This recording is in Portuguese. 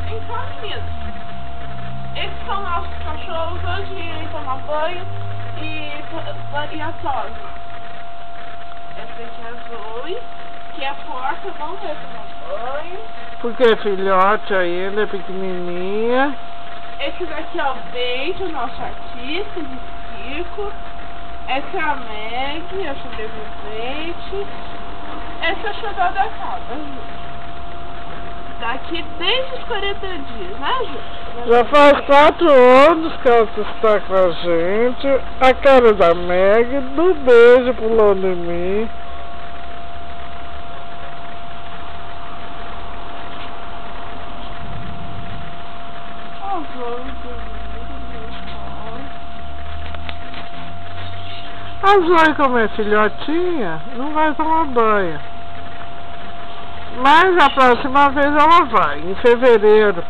Então, meninos, esses são nossos cachorros. Hoje irem tomar banho e a Tosa. Essa aqui é a Zoe, que é porca, não vai tomar banho. Porque é filhote ainda, é pequenininha. Esse daqui é o Beit, o nosso artista de circo. Essa é a Meg, a sobrevivente. Essa é a xodó da casa, gente. Daqui desde os 40 dias, né, Ju? Já faz 4 anos que ela está com a gente. A cara da Meg, do beijo pulando em mim. A Zoe, como é filhotinha, não vai tomar banho. Mas a próxima vez ela vai, em fevereiro.